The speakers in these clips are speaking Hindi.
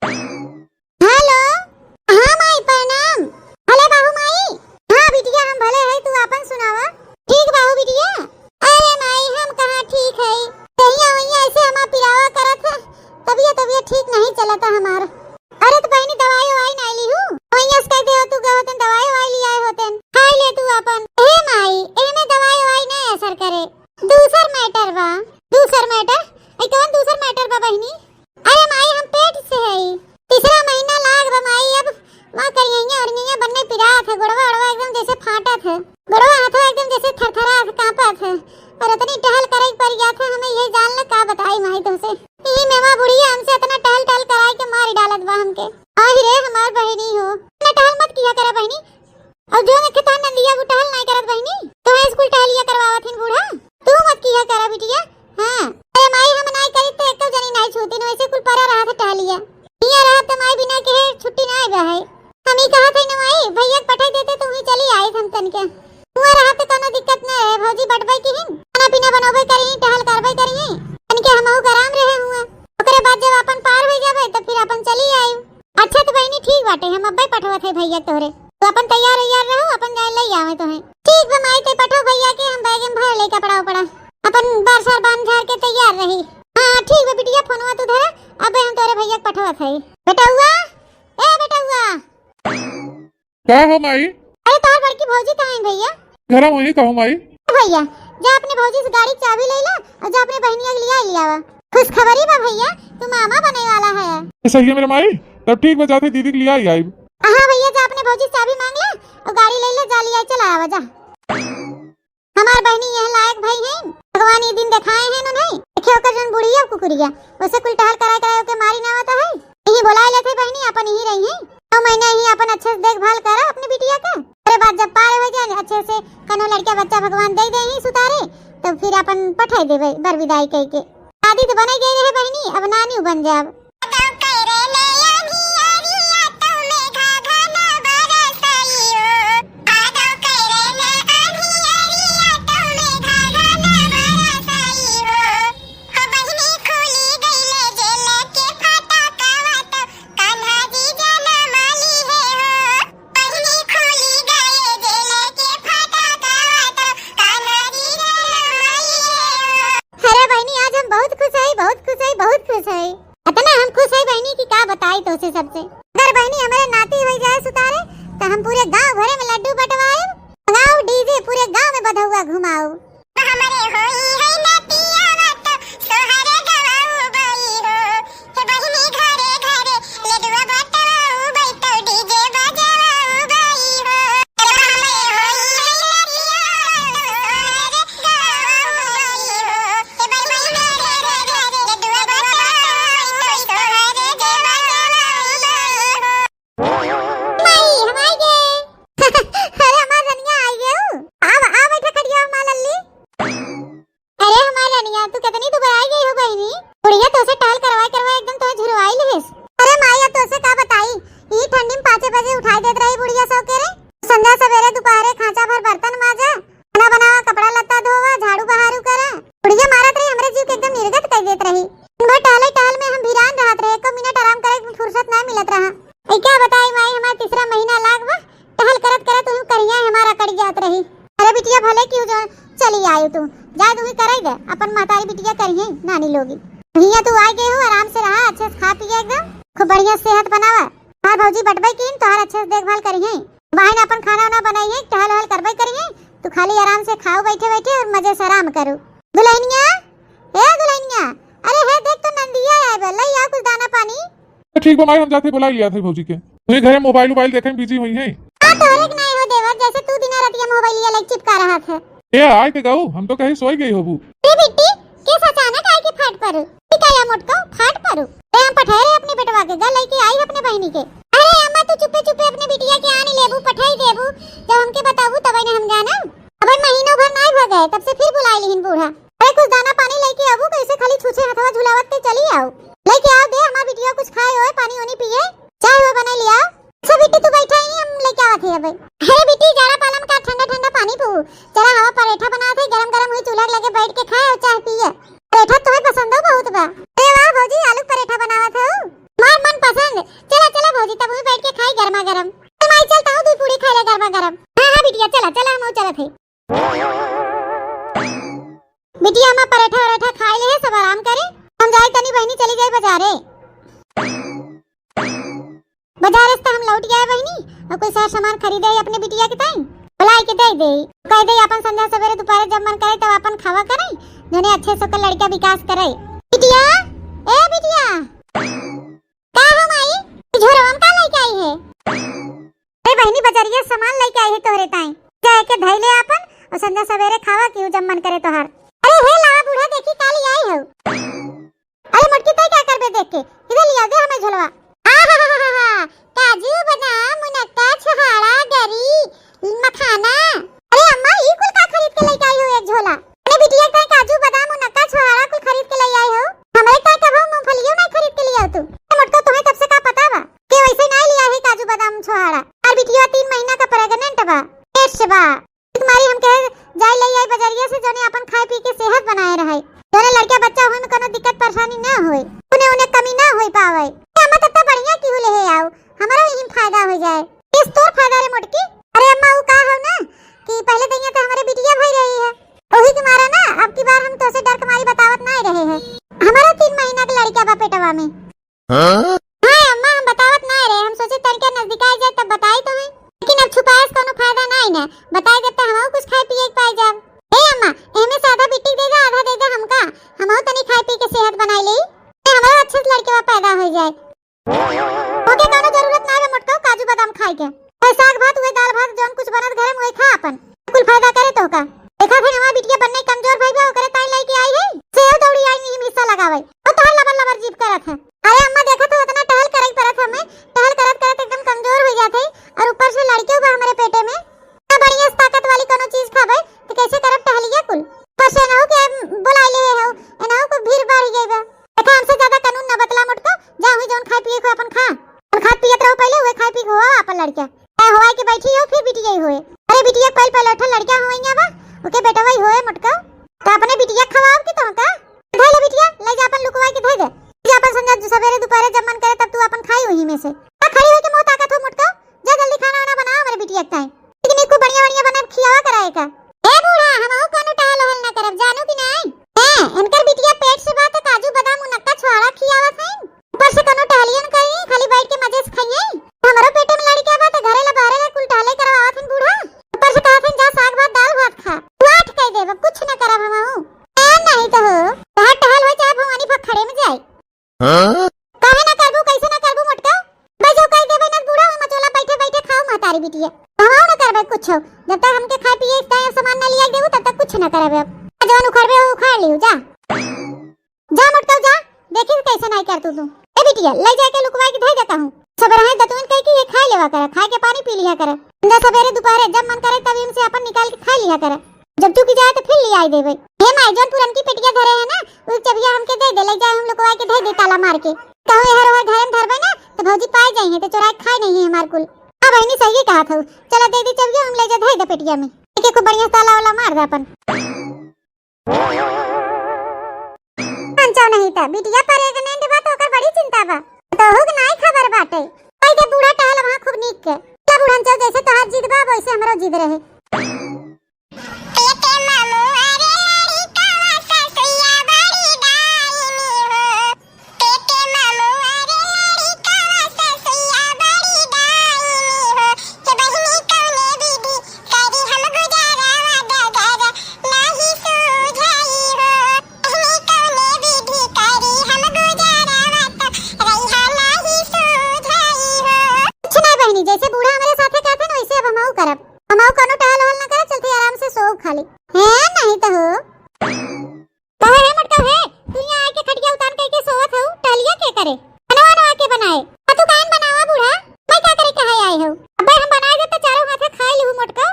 हेलो। हाँ माई प्रणाम। भले बाहू माई। हाँ बिटिया हम भले है, तू अपन सुनावा। ठीक बाहू बिटिया। अरे माई हम कहाँ ठीक है, तहिया वहिया ऐसे हमार पिरावा करत है, तबियत ठीक नहीं चलता हमार। अरे तो बहनी दवाई ववाई नहीं ली हूँ, वहिया से कहते हो तू गए होतन दवाई ववाई ले आए होतन, खाई ले तू अपन। ए माई एमे दवाई ववाई नहीं असर करे, दूसर मैटर बा। दूसर मैटर ऐ कौन दूसर मैटर बा बहनी? अरे माई हम पेट से है, तीसरा महीना लाग बा माई। अब वहाँ करिया और निया बनने पिरात है, गोड़वा ओड़वा एकदम जैसे फाटत है, गोड़वा हाथवा एकदम जैसे थरथरात कांपत है, और इतनी टहल करे पड़ गया था। हमें ये जान ल का बताई माई तुमसे, ई मेवा बुढ़िया हमसे इतना टहल टहल कराई के मार डालत बा हमके। आहि रे हमार बहनी हो, इतना टहल मत किया करा बहनी। और जो मैं खेता नंदिया वो टहल नहीं करत बहनी, तो है स्कूल टहलिया करवावत हिन बूढ़ा, तू मत किया करा बिटिया। हां अरे माई हम नहीं करी तो एक जनी नहीं छूती न, वैसे कुल परा रहा था टहलिया निया रहा तो माई बिना के छुट्टी नहीं बा है। हम ही कहा थे न माई भैया पठाई देते तुम ही चली आई हम तन के, हुआ रहा तो कोनो दिक्कत न है। भौजी बटबै की हिन खाना पीना बनोबे करी, टहल करबे करी, तन के हमहु गराम रहे हुआ। ओकरे बाद जब अपन पार हो जाबे तो फिर अपन चली आई। अच्छा तो बहनी ठीक बाटे, हम अब्बे पठवत है भैया तोरे, तो अपन तैयार रहो, अपन जाए ले आवे तो है। ठीक बा माई ते पठो भैया के, हम बैग में भर ले कपड़ा उपड़ा, अपन बार बांध झाड़ के तैयार रही। हां ठीक बा बिटिया फोनवा तू धरा, अबे हम तोरे भैया के पठवत है। बेटा हुआ ए बेटा हुआ क्या हो माई? अरे तोर बड़की भौजी कहां है भैया? घरा वही कहूं माई। भैया जा अपने भौजी से गाड़ी चाबी ले ला और जा अपने बहनिया के लिए लियावा। खुश खबरी बा भैया, तू मामा बने वाला है। सही है मेरे माई, तब ठीक बा, जाते दीदी के लिए आई। हां भैया जा अपने भौजी से चाबी मांग ले और गाड़ी ले ले, जा लिया चला आवा जा। हमार बहनी यह लायक भाई है, भगवान ये दिन दिखाए हैं न नहीं देखे ओकर जन बुढ़िया कुकुरिया उसे कुल टहल कराए के मारी ना होता है। यही बुलाए लेते बहनी अपन ही रही है, 9 महीने ही अपन अच्छे से देखभाल करा अपनी बिटिया का। अरे बात जब पार हो जाए अच्छे से कनो लड़का बच्चा भगवान दे दे ही सुतारे, तो फिर अपन पठाई देवे बर विदाई कह के। शादी तो बने गई है बहनी, अब नानी बन जाब। तो से सबसे अगर बहनी हमारे नाती हो जाए सुतारे तो हम पूरे गांव भरे में लड्डू बंटवाए, गांव डीजे पूरे गांव में बधौआ घुमाओ। हमारे होई है नातिया मत सोहरे गवाऊ बई हो, हे बहनी घरे घरे लड्डू बंटवाऊ बई तो डीजे बजाऊ बई हो। हमारे होई है नातिया सोहरे गवाऊ बई हो, हे बहनी घरे घरे लड्डू बंटवाऊ बई तो सोहरे चली आयो तू जा, तू ही कराई दे अपन महतारी बिटिया करिए नानी लोगी। भैया तू आ गए हो, आराम से रहा, अच्छे से खा पिए एकदम खूब बढ़िया सेहत बनावा। हां भौजी बटबै की तो अच्छे से देखभाल करिए, बहन अपन खाना वाना बनाइए, टहल हल करबै करिए, तू खाली आराम से खाओ बैठे बैठे और मजे से आराम करो। दुल्हनिया ए दुल्हनिया, अरे है देख तो नंदिया आए बे, ले आ कुछ दाना पानी। ठीक बा माई, हम जाते बुला लिया थे भौजी के, तुही घरे मोबाइल देखे में बिजी हुई है। हां तोरे के नहीं हो देवर, जैसे तू दिन रात ये मोबाइल ले चिपका रहा था। ए आए के गाऊ, हम तो कहीं सोई गई होबू। ए बेटी किस अचानक आई के फाट पर टिकाया मोटको फाट पर ए हम पठाए अपने बेटवा के गल लेके आई अपने बहनी के। अरे अम्मा तू चुपे चुपे अपने बिटिया के आने लेबू पठाई देबू, जब हमके बताबू तब ने हम जाना। अब महीनों भर नहीं हो गए तब से फिर बुलाई लिहिन बूढ़ा। अरे कुछ दाना पानी लेके आबू, कैसे खाली छूछे हथवा झुलावत के चली आओ, लेके आओ दे हमार बिटिया कुछ खाए होए, पानी ओनी पिए, चाय हो बना लिया। अच्छा बेटी तू बैठा ही हम लेके आवत है। अब अरे बेटी जाड़ा पालम का ठंडा ठंडा पानी पू, चला हवा पराठा बनात है गरम गरम हुई, चूल्हा लगे बैठ के खाए और चाय पिए। पराठा तुम्हें पसंद हो बहुत बा। अरे वाह भौजी आलू पराठा बनावत हो, मार मन पसंद मोटी आए बहनी और कोई सा सामान खरीदे अपने बिटिया के ताई बुलाई के दे दे कह दे अपन संध्या सवेरे दोपहर जब मन करे तब अपन खावा करे जने अच्छे से कर लड़का विकास करे बिटिया ए बिटिया का हो माई झोरवन का लेके आई है ए बहनी बजरिया सामान लेके आई है तोहरे ताई जाए के धइले अपन और संध्या सवेरे खावा क्यों जब मन करे तोहार अरे हे ला बूढ़ा देखी काली आई हो अरे मटकी तय क्या करबे देख के इधर लिया दे हमें झोलवा काजू बादाम मुनक्का छहाड़ा गरी मखाना अरे अम्मा ई कुल का खरीद के लेके आई हो एक झोला अरे बिटिया का काजू बादाम मुनक्का छहाड़ा कुल खरीद के ले आई हो हमारे का कब मूंगफलियों नहीं खरीद के लिए तू मटका तुम्हें तब से का पता बा कि वैसे नहीं लिया है काजू बादाम छहाड़ा और बिटिया 3 महीना का प्रेग्नेंट बा पेट बा तुम्हारी हम कहे जाय ले आई बजरिया से जोने अपन खाए पी के सेहत बनाए रहे जोने लड़का बच्चा होए में कोनो दिक्कत परेशानी ना होए उन्हें कमी ना होई पावे अम्मा तत्ता बढ़िया क्यों ले आओ हमारा ही फायदा हो जाए इस तोर फायदा रे मोटकी अरे अम्मा वो का हो ना कि पहले दैया तो हमारे बिटिया भई रही है ओही के मारा ना अब की बार हम तो से डर कमारी बतावत नहीं रहे हैं हमारा 3 महीना का लड़का बा पेटवा में हां अम्मा हम बतावत नहीं रहे हम सोचे तनके नजदीक आ जाए तब बताई तो है लेकिन अब छुपाए से कोनो फायदा नहीं ना बताई देते हम कुछ खाए पिए के पाए जाब ए अम्मा एमे से आधा बिट्टी दे दे आधा दे दे हमका हम तनी खाए पी के सेहत बनाई ले हमारा अच्छे से लड़के पैदा हो जाए ओके कोनो जरूरत नहीं है मोटका काजू बादाम खाए के साग भात हुए दाल भात जोन कुछ बनत घरे में खा अपन कुल फायदा करे तो का देखा फिर हमारा बिटिया बनने कमजोर भई बा ओकरे ताई लेके आई है सेव दौड़ी आई नहीं हिस्सा लगावे और तो लबर लबर जीप करत है अरे अम्मा देखा तो उतना टहल करई परत हमें टहल करत करत एकदम कमजोर हो जाते और ऊपर से लड़के बा हमारे पेटे में ना बढ़िया ताकत वाली कोनो चीज खावे तो कैसे करब टहलिया कुल पर से ना हो के बुला ले हो एना को भीड़ बढ़ गई बा देखा हमसे ज्यादा कानून ना बतला मोटका जा हुई जोन खाए पिए को अपन खा और खा पियत रहो पहले हुए खाए पी को अपन लड़का ए होए के बैठी हो फिर बिटिया ही होए अरे बिटिया पहले उठा लड़का होइया बा ओके बेटा वही होए मोटका तो अपने बिटिया खवाओ की तो का धै ले बिटिया ले जा अपन लुकवाई के धै दे जा अपन संजा सवेरे दोपहर जब मन करे तब तू अपन खाई वही में से ता खड़ी हो के मुंह ताकत हो मोटका जा जल्दी खाना वाना बनाओ हमारे बिटिया का लेकिन एको बढ़िया बढ़िया बना खियावा कराए का ए बूढ़ा हमहु कोनो टहल हल ना करब जानू कि नहीं इनकर बिटिया पेट से बात काजू बादाम मुनक्का छुआड़ा खियावा खाइन ऊपर से कोनो टहलियन करी खाली बैठ के मजे से खाइए हमारो पेट में लड़का बा त घरे ला बाहरे ला कुल टहले करवावत हन बूढ़ा ऊपर से कहत हन जा साग भात दाल भात खा तू आठ कह देब कुछ ना करब हमहु नहीं तो हो बाहर टहल हो चाहे भवानी पर खड़े में जाए काहे ना करबू कैसे ना करबू मोटका बजो कह देबे ना बूढ़ा मचोला बैठे बैठे खाओ महतारी बिटिया हमहु ना करबे कुछ जब तक हमके खाए पिए के सामान ना लिया देबू तब तक कुछ ना करबे जवन उखड़बे उखाड़ लियो जा जा मोटका जा देखी कैसे नहीं कर तू ए बिटिया ले जाके लुकवाई के धै देता हूं सब रहे दतवन कह के ये खा लेवा कर खा के पानी पी लिया कर अंदर सवेरे दोपहर जब मन करे तब इनसे अपन निकाल के खा लिया कर जब तू की जाए तो फिर ले आई देबे हे माई जोन पुरन की पेटिया धरे है ना वो चबिया हमके दे दे ले जाए हम लुकवाई के धै दे ताला मार के कहवे हर हर घर में धरबे ना तो भौजी पाए जाएंगे तो चोरा खाए नहीं है हमार कुल हां बहनी सही कहा था चला दे दे चबिया हम ले जा धै दे पेटिया में एक को बढ़िया ताला वाला मार दे अपन अंचा नहीं था बिटिया प्रेग्नेंट बा तो ओकर बड़ी चिंता बा तो हुक नहीं खबर बाटे कई के बूढ़ा टहल वहां खूब नीक के क्या बूढ़ा चल जैसे तोहार जिद बा वैसे हमरो जिद रहे पेटे मामू अरे लड़ी कावा ससुया बड़ी डाई में हो पेटे मामू अरे लड़ी कावा ससुया बड़ी डाई में हो के बहिनी कौने बीबी करी हम गुजारा वादा नाही सुझाई हो बहिनी कौने बीबी करी हम गुजारा वादा नाही सुझाई हो कुछ नहीं बहनी जैसे बूढ़ा हमारे साथे कहते ना वैसे अब हमहु करब हमहु कोनो टहल हल ना करे चलते आराम से सो खाली है नहीं तो हो कहे रे मटका है तू यहां आके खटिया उतार के सोवत हो टहलिया के करे बनवा के बनाए तू कान बनावा बूढ़ा मैं क्या करे कहे आए हो अबे हम बनाए दे तो चारों हाथे खाए लेहु मटका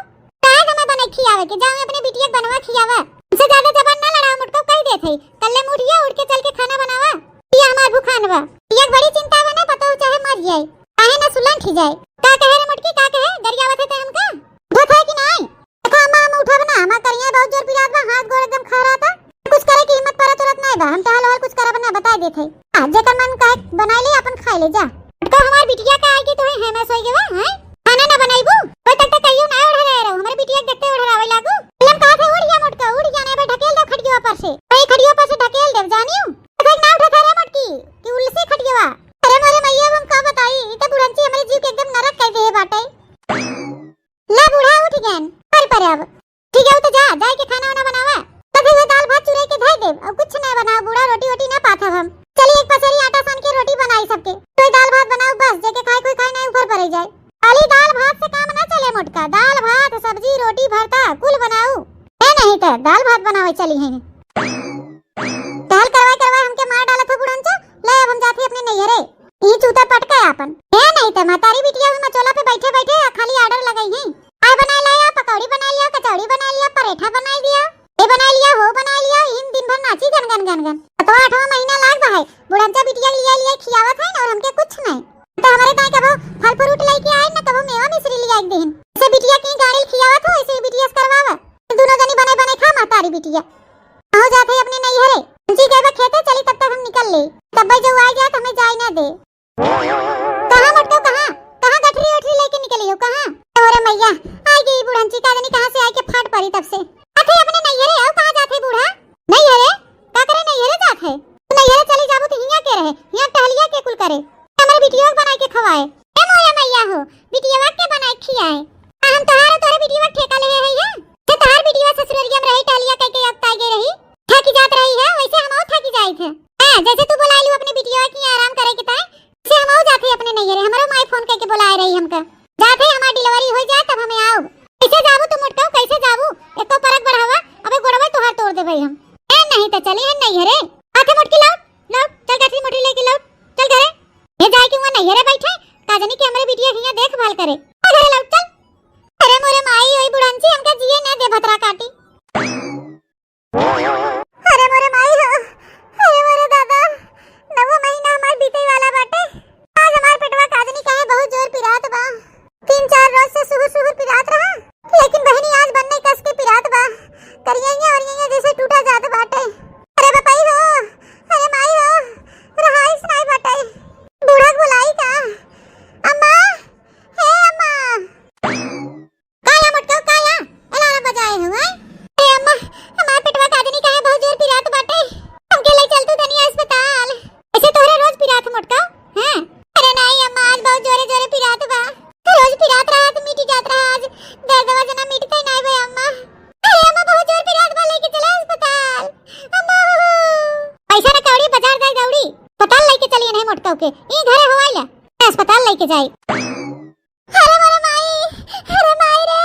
काहे ना मैं बने खियावे के जाऊं अपने बिटिया बनवा खियावा से ज्यादा जबान ना लड़ाओ मटका कह दे थे कल्ले मुठिया उठ के चल के खाना बनावा ये हमार भूखानवा ये बड़ी चिंता बने पता हो चाहे मर जाए काहे ना सुलन खी जाए का कहे रे मटकी का कहे गरियावत है हमका धोत है कि नहीं देखो अम्मा हम उठा बना हम करिए बहुत जोर पिरात बा हाथ गोड़ एकदम खा रहा था कुछ करे की हिम्मत पर तुरंत नहीं बा हम टहल हल कुछ करे बना बता देथे आज जेकर मन कहे बना ले अपन खा ले जा तो हमार बिटिया का आई की तो है मैं सोई गेवा हैं खाना ना बनाईबू कोई तक कहियो ना उड़ रहे रहो हमारे बिटिया देखते उड़ रावे लागू हम कहा थे उड़ जा मोटका उड़ जाने बे ढकेल दो खटिया पर से ओए खटिया पर से ढकेल दे जानियो तो ना उठा रे मटकी कि उल्सी खटिया अरे मोरे मैया हम का बताई ई तो बुढ़ंची हमारे जीव के एकदम नरक खाली दाल भात से काम ना चले मोटका, दाल भात सब्जी रोटी भरता कुल बनाऊ है, नहीं तो दाल भात बनावे चली है। कहल करवा हमके मार डाला था बुढ़ंचा। ले अब हम जाते अपने नैहरे, ई चूता पटका अपन है, नहीं तो मातारी बिटिया भी मचोला पे बैठे बैठे खाली ऑर्डर लगाई है। आय बना लिया, पकौड़ी बना लिया, कचौड़ी बना लिया, पराठा बना लिया, ये बना लिया, वो बना लिया, इन दिन भर नाची गन गन गन गन। तो 8वां महीना लाग बा है बुढ़ंचा बिटिया लिया खियावत है और हमके कुछ नहीं। तो हमारे ताई कबो फल फ्रूट लेके आए ना, कबो मेवा मिश्री लिया एक दिन। ऐसे बिटिया की गाड़ी खियावत हो, ऐसे बिटिया से करवावा। दोनों जनी बने बने खा मातारी बिटिया। हो जाते अपने नैहरे, जी गए खेते चली, तब तक हम निकल ले, तब जो आ जाए हमें जाए ना दे। कहां मटको, कहां गठरी वठरी लेके निकली हो, कहां? अरे मैया आई गई बुढ़ंची का जनी कहां से आई के फाट पड़ी तब से। आथे अपने नैहरे आओ, कहां जाथे बूढ़ा? नैहरे का करे, नैहरे जाथे? नैहरे चली जाबो तो हिया के रहे, हिया टहलिया के कुल करे, हमारे बिटिया बनाए के खवाए। ए मोया मैया हो, बिटिया के बनाए खियाए। हम तोरे बिटिया ठेका ले है ते तहार बिटिया ससुररिया में रही टहलिया कह के अब ताई गई रही, थकी जात रही है, वैसे हम और थकी जाई थे। हां जैसे तू बुला लियो अपनी बिटिया की आराम करे के ताई, से हम और जाते अपने नैहरे। हमरो माई फोन करके बुलाए रही हमका, जाते हमार डिलीवरी हो जाए तब हमें आओ। कैसे जाबू तू मोटका, कैसे जाबू? एको परक बढ़ावा, अबे गोड़वा तोहार तोड़ दे भाई हम। ए नहीं तो चली है नैहरे, आथे मोटकी लौट लौट, चल गठरी मोटी लेके लौट, चल घरे। ये जाए कि वहां नैहरे बैठे काजनी की हमारे बिटिया हिया देखभाल करे, घरे लौट चल। अरे मोरे माई ओई बुढ़ंची हमके जिए ना दे भतरा काटी। अरे मोरे माई हो, अरे मोरे दादा, 9वां महीना हमार बीते वाला बाटे। आज हमार पेटवा काजनी काहे बहुत जोर पिरात बा, 3-4 रोज से सुहुर सुहुर पिरात रहा, लेकिन बहनी आज बनने कस के पिरात बा, करियैया और यैया जैसे टूटा जात बाटे। अरे बपाई हो, अरे माई हो, रहाइस नहीं बाटे, बूढ़ा बुलाई का। अम्मा, हे अम्मा, काया मटका काया अलार्म बजाए हुआ। अरे अम्मा, हमार पेटवा काजनी काहे बहुत जोर पिरात बाटे, हमके ले चल तू तनिया अस्पताल। ऐसे तोरे रोज पिरात मोटका हैं? अरे नहीं अम्मा, आज बहुत जोरे जोरे पिरात बा, रोज पिरात रहा तो मिट जात रहा, आज दर्दवा जना मिटते नहीं भई अम्मा। अरे अम्मा बहुत जोर पिरात बा, लेके चला अस्पताल अम्मा। पैसा ना कौड़ी बाजार जाए दौड़ी, अस्पताल लेके चलिए नहीं मोटका के, ई घरे हवाइला अस्पताल लेके जाए। अरे मोरे माई, अरे माई रे,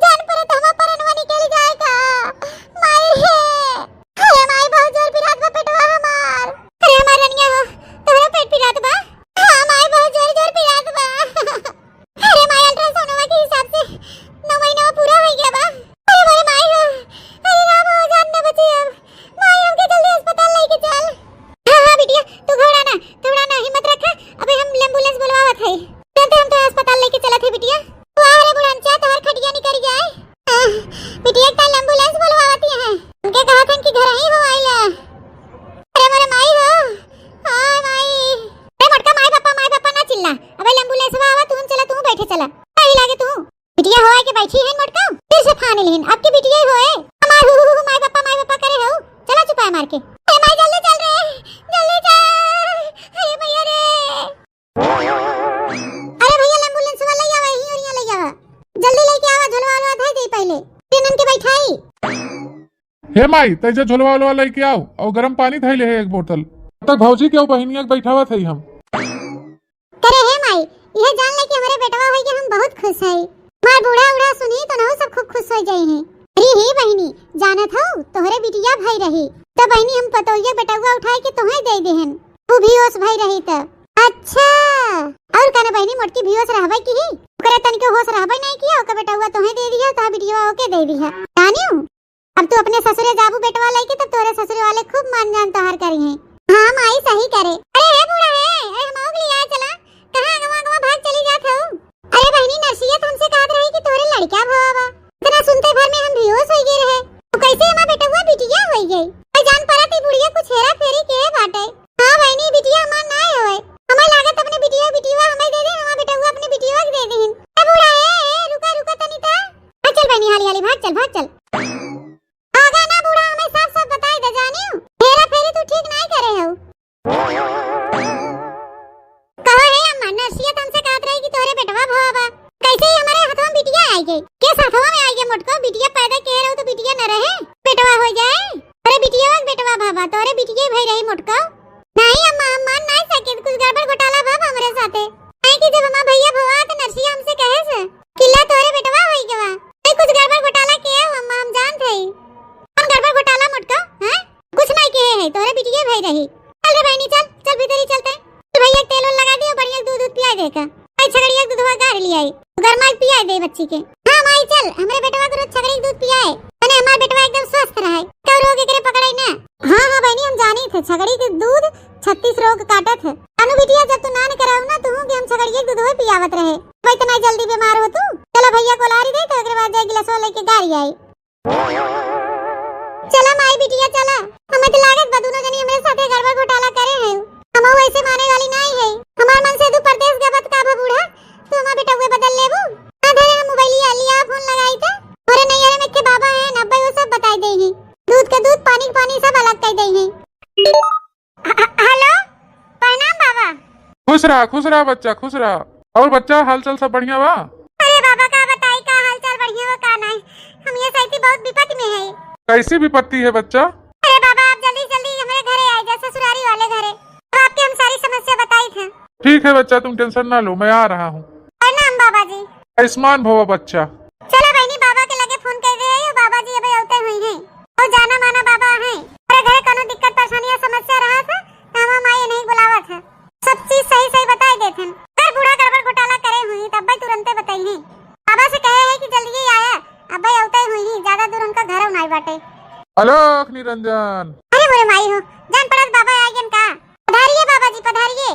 जान पर तो हम परनवा निकल जाए का माई रे। अरे माई बहुत जोर पिरात बा पेटवा हमार। अरे हमार रनिया हो, तोहरा पेट पिरात बा? हां माई बहुत जोर जोर पिरात बा। अरे माई अल्ट्रासाउंडवा के हिसाब से 9 महीना पूरा हो गया बा। अरे मोरे माई हो, अरे राम हो, जान न बची अब माई, हमके जल्दी अस्पताल लेके चल। हां बिटिया तू घबराना हिम्मत रखा, अबे हम एम्बुलेंस बुलवावत है, तुरंत हम तो अस्पताल लेके चलत है बिटिया। वाह रे बुढ़ंचा, तोहर खटिया निकल जाए। बिटिया कल एम्बुलेंस बुलवावती है, उनके कहा था कि घर ही हो आइला। अरे मेरे माई हो, हां माई। अरे मटका माई पापा ना चिल्ला, अबे एम्बुलेंस आवा, तू चला, तू बैठे चला, आई लागे तू बिटिया होए के बैठी है मटका, फिर से फान लेन अब की बिटिया ही होए। हमार माई पापा करे हो, चला चुपा मार के। अरे माई जल्दी चल रे, जल्दी चल, अरे भैया रे। अरे भैया एम्बुलेंस वाला आवा, ही और यहां ले जावा, जल्दी लेके आवा, झोलवा धर दे पहले, तीनन के बैठाई। हे माई तेजा झोलवा लेके आओ और गरम पानी थैले है एक बोतल, तब तक भौजी के बहनिया के बैठावा थई हम। करे हे माई, यह जान ले कि हमारे बेटवा होई के हम बहुत खुश है। मार बूढ़ा उड़ा सुनी तो नहु सब खूब खुश हो जाई हैं। अरे हे बहनी, जानत हो तोहरे बिटिया भाई रही तो बहनी हम पतोइया बेटवा उठाए के तोहे दे देहन, तू भी होश भाई रही त। अच्छा और कने बहनी मोटकी भी होश रहबै की ही, ओकरे तनिके होश रहबै नहीं किया, ओकर बेटवा तोहे दे दिया, ता बिटिया ओके दे दिया। जानियो अब तू अपने ससुरे जाबू बेटवा लेके, तो तोरे ससुरे वाले खूब मान जान तोहार करी हैं। हां माई सही करे। अरे हे बूढ़ा है, अरे हम ओग लिया चला, कहां गवा भाग चली जात हो। अरे बहनी नरसिया तुमसे कहत रही कि तोरे लड़का भवा, इतना सुनते भर में हम बेहोश हो गए रहे, तो कैसे हमार बेटवा बिटिया हो गई। और जान पड़ा ती बुढ़िया कुछ हेरा फेरी के बाटे। हां बहनी बिटिया हमार ना होए, हमें लागत अपने बिटिया हमें दे दे, हमार बेटवा अपने बिटिया के दे देहिन। ए बूढ़ा है, रुका तनी ता, चल बहनी हाली भाग चल। आगा ना बूढ़ा, हमें साफ बताई दे जानियो, हेरा फेरी तू ठीक नहीं करे हो। पिया देगा। भाई छगड़िया के दूधवा गार लिया आई गरमा पिया दे बच्ची के। हां माई चल हमरे बेटवा को रोज छगड़ी के दूध पियाए तने हमार बेटवा एकदम स्वस्थ रहे। क्या रोग एकरे पकड़ाई ना। हां हां बहनी हम जानी थे छगड़ी के दूध 36 रोग काटत है। अनु बिटिया जब तू नान कराऊ ना तू कि हम छगड़िया के दूधवा पियावत रहे। भाई इतना जल्दी बीमार हो तू। चलो भैया को लारी दे तो एकरे बाद जाए गिलासवा लेके गारी आई। चला माई बिटिया चला। हमें तो लागत बा दोनों जनी हमरे साथे गड़बड़ घोटाला करे हैं। हम ऐसे माने वाली नहीं है। हमार मन से तू परदेश गबत का बूढ़ा तू हमार बेटा हुए बदल लेबू। आधे हम मोबाइलिया लिया फोन लगाई थे और नैया में के बाबा है ना भाई वो सब बताई दे ही। दूध का दूध पानी का पानी सब अलग कर दे ही। हेलो प्रणाम बाबा। खुश रहा बच्चा खुश रहा। और बच्चा हालचाल सब बढ़िया बा? अरे बाबा का बताई का हालचाल बढ़िया हो का नहीं। हम ये साथी बहुत विपत्ति में है। कैसी विपत्ति है बच्चा? अरे बाबा आप जल्दी जल्दी हमारे घरे आए जैसे ससुरारी वाले घरे। तो आपके हम सारी समस्या बताई थे। ठीक है बच्चा तुम टेंशन ना लो मैं आ रहा हूँ। प्रणाम बाबा जी। आयुष्मान भव बच्चा। चलो बहनी बाबा के लगे फोन कर दे और बाबा जी अभी औते हुई हैं और जाना माना बाबा हैं। अरे घरे कोनो दिक्कत परेशानी या समस्या रहा था हम माई नहीं बुलावा था। सब चीज सही सही बताई देथन। अगर बूढ़ा गड़बड़ घोटाला करे हुई तब भाई तुरंत बताई है। बाबा से कहे है कि जल्दी ही आया अब भाई औते हुई ही ज्यादा दूर उनका घर नहीं बाटे। अलख निरंजन। अरे मोरे माई हो जान पड़त बाबा आएगन का। पधारिए बाबा जी पधारिए।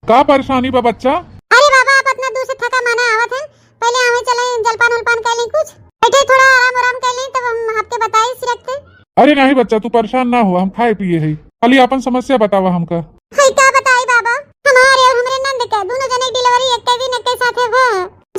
का परेशानी बा बच्चा? अरे बाबा आप इतना दूर से थका माना आवत हैं पहले आवे चले जलपान उलपान कर लें कुछ बैठे थोड़ा आराम कर लें तब हम आपके बताए इस रखते। अरे नहीं बच्चा तू परेशान ना हो हम खाए पिए है खाली अपन समस्या बतावा हमका। है का बताई बाबा हमारे और हमरे नंद के दोनों जने डिलीवरी एक दिन एक साथ है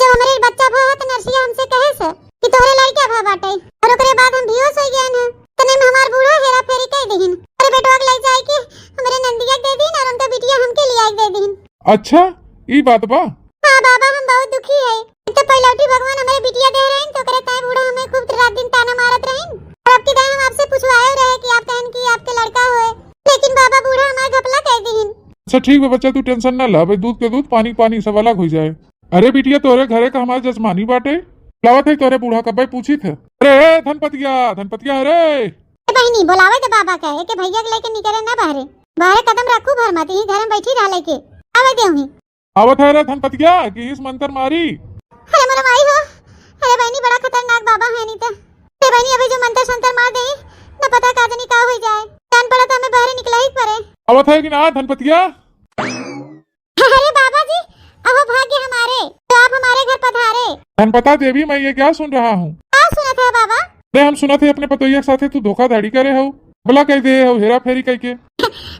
जब हमरे बच्चा भा त नर्सिया हमसे कहे से कि तोहरे लड़का भा बाटे और ओकरे बाद हम बेहोश हो गए हैं तने में हमार बूढ़ा हेरा फेरी कह देहिन। अरे बेटवा के ले जाए कि हमरे नंदिया दे दीन और उनका बिटिया हमके लिए आई दे दीन। अच्छा ई बात बा? हां बाबा हम बहुत दुखी है। तो पहलौटी भगवान हमारे बिटिया दे रहे हैं तो करे ताए बूढ़ा हमें खूब रात दिन ताना मारत रहें और अब की दाई हम आपसे पूछवाए रहे कि आप कहन कि आपके लड़का होए लेकिन बाबा बूढ़ा हमारे घपला कह दीन। अच्छा ठीक है बच्चा तू टेंशन ना ला भाई दूध के दूध पानी पानी सब अलग हो जाए। अरे बिटिया तोरे घरे का हमारे जजमानी बाटे लावत है तोरे बूढ़ा का भाई पूछी थे। अरे धनपतिया अरे बहनी बोलावे तो बाबा कहे कि भैया के लेके निकले ना बाहर कदम रखू भर मत ही घर में बैठी रह लेके आवे देहूं। आवत है रे धनपतिया कि इस मंत्र मारी। अरे मोर माई हो। अरे बहनी बड़ा खतरनाक बाबा है नी तो। अरे बहनी अभी जो मंत्र संतर मार दे न पता का जनी का हो जाए जान पड़ा तो हमें बाहर निकला ही पड़े। आवत है कि ना धनपतिया? अरे बाबा जी अहो भाग्य हमारे तो आप हमारे घर पधारे। धनपता देवी मैं ये क्या सुन रहा हूँ? क्या सुना था बाबा? अरे हम सुना थे अपने पतोइया के साथे तू धोखाधड़ी करे हो भला कह दे हो हेरा फेरी कह के।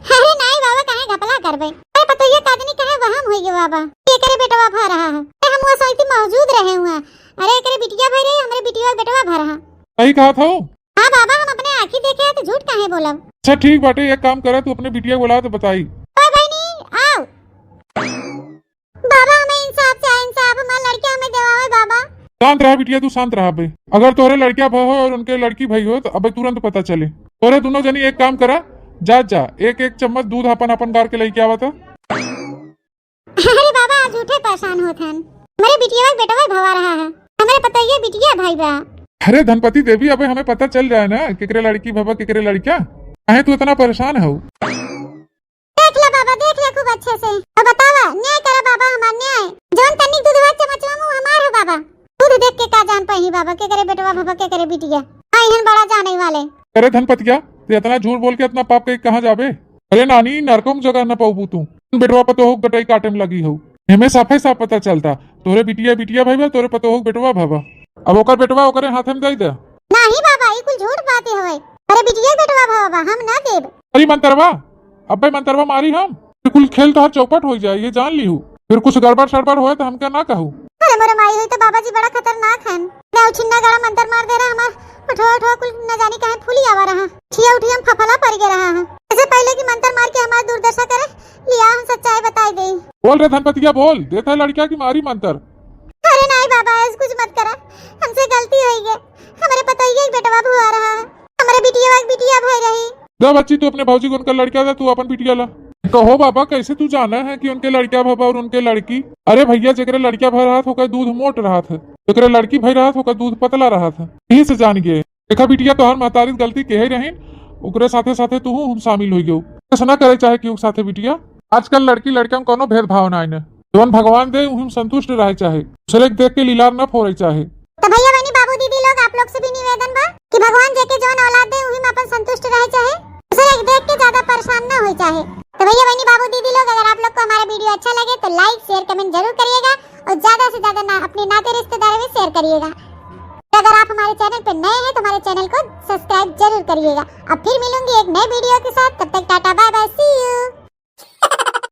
अरे नहीं बाबा काहे घपला करबे। अरे पतोइया कादनी कहे वहम होई गे बाबा ये करे बेटवा भा रहा है। अरे हम वो साइती मौजूद रहे हुआ। अरे करे बिटिया भई रही हमरे बिटिया बेटवा भा रहा। सही कहा था। हां बाबा हम अपने आंखी देखे तो झूठ काहे बोलब। अच्छा ठीक बाटे एक काम करा तू अपने बिटिया को बुला तो बताई। ओए बहनी आओ। बाबा हमें इंसाफ चाहिए इंसाफ हमार लड़का हमें देवावे बाबा। शांत रहा बिटिया तू शांत रहा भाई। अगर तोरे लड़किया भाई हो और उनके लड़की भाई हो तो अब तुरंत पता चले। तोरे दोनों जनी एक काम करा जा एक चम्मच दूध अपन गार के लेके आवा था। अरे बाबा आज झूठे परेशान होत हन। मेरे बिटिया बेटवा भवा रहा है हमारे पतोइया बिटिया भाई बा। अरे धनपति देवी अबे हमें पता चल जाए ना केकरे लड़की भवा केकरे लड़किया काहे तू इतना परेशान हो। देख ले बाबा देख ले खूब अच्छे से अब बतावा न्याय करा बाबा हमार न्याय जोन तन्नी दूधवा चमचवा मु हमार हो बाबा। दूध देख के का जान पाही बाबा के करे बेटवा भवा के करे बिटिया आइहन बड़ा जाने वाले। अरे धनपतिया तू इतना झूठ बोल के इतना पाप कहीं कहाँ जाबे। अरे नानी नरकम जगह न पाऊ तू बेटवा पतो हो गटई काटे में लगी हो हमें साफे साफ पता चलता तोरे बिटिया भाई बा तोरे पतो हो बेटवा भवा अब ओकर बेटवा ओकरे हाथे में दे दे। नहीं बाबा ये कुल झूठ बातें होए। अरे बिटिया बेटवा भवा हम ना देब। अरे मंतरवा अब भाई मंतरवा मारी हम कुल खेल तो हर चौपट हो जाए ये जान ली हूँ फिर कुछ गड़बड़ सड़बड़ हो तो हम क्या ना कहूँ। अरे मोरे माई हुई तो बाबा जी बड़ा खतरनाक है। मैं उछिन्ना गड़ा मंत्र मार दे रहा हमार उठवा कुल न जाने कहां फूली आवा रहा छिया उठी हम फफला पड़ गया रहा है। इससे पहले कि मंत्र मार के हमारी दुर्दशा करे लिया हम सच्चाई बताई दे। बोल रे धनपतिया बोल देता है लड़किया की मारी मंत्र। अरे नहीं बाबा ऐसे कुछ मत करा हमसे गलती हुई है। हमारे पतोइया एक बेटवा हुआ रहा है हमारे बिटिया भाई रही। दो बच्ची तू अपने भाजी को उनका लड़किया था तू अपन बिटिया ला कहो बाबा कैसे तू जाना है कि उनके लड़किया भाई और उनके लड़की। अरे भैया जकरे लड़किया भर रहा था दूध मोट रहा था जकरे लड़की भई रहा था दूध पतला रहा था यही से जान गए। देखा बिटिया तो हर महतारी गलती कहे रही ओकरे साथे साथे तू हम शामिल हो गयो ऐसा ना करे चाहे क्यों साथे बिटिया आजकल लड़की लड़कियों में कोनो भेदभाव ना है। जवन भगवान दे उही में संतुष्ट रहे चाहे, दूसरे के देख के लीलार न फोड़े चाहे। तो भैया बहनी बाबू दीदी लोग आप लोग से भी निवेदन बा कि भगवान जेके जवन औलाद दे उही में अपन संतुष्ट रहे चाहे, दूसरे के देख के ज्यादा परेशान न हो चाहे। तो भैया बहनी बाबू दीदी लोग अगर आप लोग को हमारा वीडियो अच्छा लगे तो लाइक शेयर कमेंट जरूर करिएगा और ज्यादा से ज्यादा अपने नाते रिश्तेदारों में शेयर करिएगा। अगर आप हमारे चैनल पर नए हैं तो हमारे चैनल को सब्सक्राइब जरूर करिएगा। अब फिर मिलूंगी एक नए वीडियो के साथ, तब तक tata bye bye, see you.